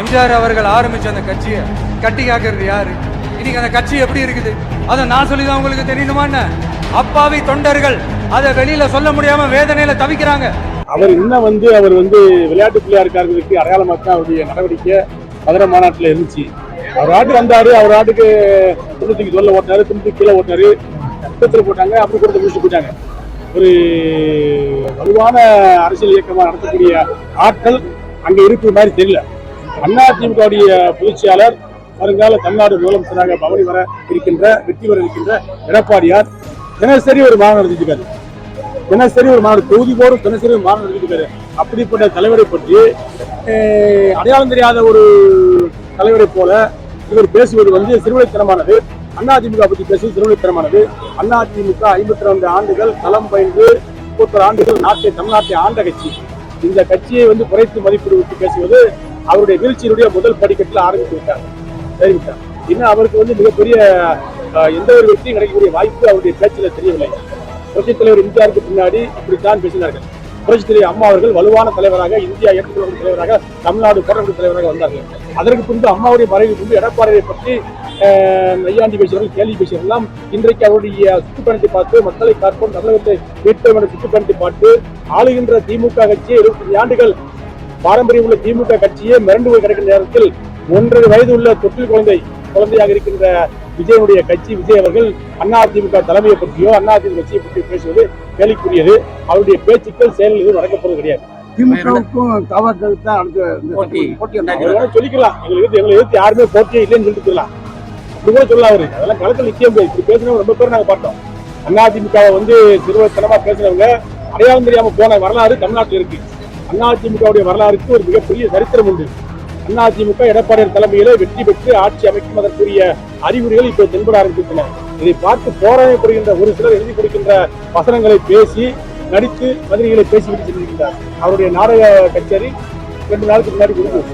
எம்ஜிஆர் அவர்கள் ஆரம்பிச்ச அந்த கட்சியை கட்டி காக்கிறது யாரு? இன்னைக்கு அந்த கட்சி எப்படி இருக்குது அதை நான் சொல்லிதான் உங்களுக்கு தெரியணுமா என்ன? அப்பாவி தொண்டர்கள் அதை வெளியில சொல்ல முடியாம வேதனையில தவிக்கிறாங்க. அவர் இன்னும் அவர் விளையாட்டு பிள்ளையாருக்காரர்களுக்கு அடையாளமாக அவருடைய நடவடிக்கை மதுரை மாநாட்டில் இருந்துச்சு. அவர் ஆட்டு வந்தாரு, அவர் ஆட்டுக்கு துணித்துக்கு சொல்ல ஓட்டினாரு, துணித்துக்கு கீழே ஓட்டினாரு, குற்றத்தில் போட்டாங்க, அப்படி கொடுத்து முடிச்சு போட்டாங்க. ஒரு வலுவான அரசியல் இயக்கமாக நடத்தக்கூடிய ஆட்கள் அங்கே இருக்கிற மாதிரி தெரியல. அதிமுகவுடைய பொதுச்செயலாளர் வருங்கால தமிழ்நாடு முதலமைச்சராக பவனி வர இருக்கின்ற வெற்றி வர இருக்கின்ற எடப்பாடியார் தினசரி ஒரு மாநாடு நடத்திருக்காரு. தினசரி ஒரு மாநாடு, தொகுதி போரும் தினசரி ஒரு மாநாடு நடத்திருக்காரு. அப்படிப்பட்ட தலைவரை பற்றி அடையாளம் தெரியாத ஒரு தலைவரை போல இவர் பேசுவது சிறுவலைத்தனமானது. அதிமுக பற்றி பேசுவது சிறுவலைத்தனமானது. அதிமுக 52 ஆண்டுகள் களம் பயின்று 30 ஆண்டுகள் தமிழ்நாட்டை ஆண்ட கட்சி. இந்த கட்சியை குறைத்து மதிப்பீடு விட்டு பேசுவது அவருடைய வீழ்ச்சியினுடைய முதல் படிக்கட்டில் ஆரம்பித்து விட்டார், தெரிவித்தார். இன்னும் அவருக்கு மிகப்பெரிய எந்த ஒரு வெற்றியும் கிடைக்கக்கூடிய வாய்ப்பு அவருடைய பேச்சில் தெரியவில்லை. புரட்சித் தலைவர் எம்ஜிஆருக்கு பின்னாடி இப்படித்தான் பேசினார்கள். புரட்சித் தலைவர் அம்மா அவர்கள் வலுவான தலைவராக, இந்தியா ஏற்றுக்கொள்ளும் தலைவராக, தமிழ்நாடு போராட்ட தலைவராக வந்தார்கள். அதற்கு பின்பு அம்மாவுடைய மறைவு பின்பு எடப்பாடியை பற்றி நையாண்டி பேசியவர்கள், கேள்வி பேசியவர்கள் இன்றைக்கு அவருடைய சுற்றுப்பயணத்தை பார்த்து மக்களை காப்போம், தமிழகத்தை மீட்போம் என்ற சுற்றுப்பயணத்தை பார்த்து ஆளுகின்ற திமுக கட்சியை 25 ஆண்டுகள் பாரம்பரியம் உள்ள திமுக கட்சியே மிரண்டு போய் கிடக்கிற நேரத்தில் 1.5 வயது உள்ள தொட்டில் குழந்தையாக இருக்கின்ற விஜயனுடைய கட்சி, விஜய் அவர்கள் அதிமுக தலைமையை பற்றியோ அதிமுக கட்சியை பற்றியோ பேசுவது கேள்விக்குரியது. அவருடைய பேச்சுக்கள் செயலில் எதுவும் நடக்கப்போவது கிடையாது. திமுகவுக்கும் சொல்லிக்கலாம், எங்களை எதிர்த்து யாருமே போட்டியே இல்லைன்னு சொல்லிட்டுலாம் அப்படி கூட சொல்லலாம். அவரு அதெல்லாம் களத்தில் நிச்சயம் இப்படி பேசுறவங்க ரொம்ப பேர் நாங்க பார்த்தோம். அதிமுக சிறுவத்தனமா பேசுறவங்க அடையாளம் தெரியாம போன வரலாறு தமிழ்நாட்டில் இருக்கு. அதிமுகவுடைய வரலாறுக்கு ஒரு மிகப்பெரிய சரித்திரம் உண்டு. அதிமுக எடப்பாடியார் தலைமையில வெற்றி பெற்று ஆட்சி அமைக்கும் அதற்குரிய அறிகுறிகள் இப்போ தென்பட ஆரம்பிக்கின்றன. இதை பார்த்து போராடப்படுகின்ற ஒரு சிலர் எழுதி கொடுக்கின்ற வசனங்களை பேசி நடித்து மதுரைகளை பேசிவிட்டு சென்றிருக்கிறார். அவருடைய நாடக கச்சேரி 2 நாளுக்கு முன்னாடி கொடுக்கும்.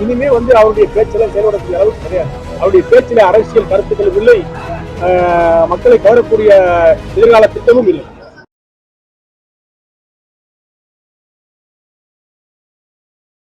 இனிமே அவருடைய பேச்செல்லாம் செயல்படக்கூடிய அளவுக்கு கிடையாது. அவருடைய பேச்சில அரசியல் கருத்துக்களும் இல்லை, மக்களை கவரக்கூடிய எதிர்கால திட்டமும் இல்லை.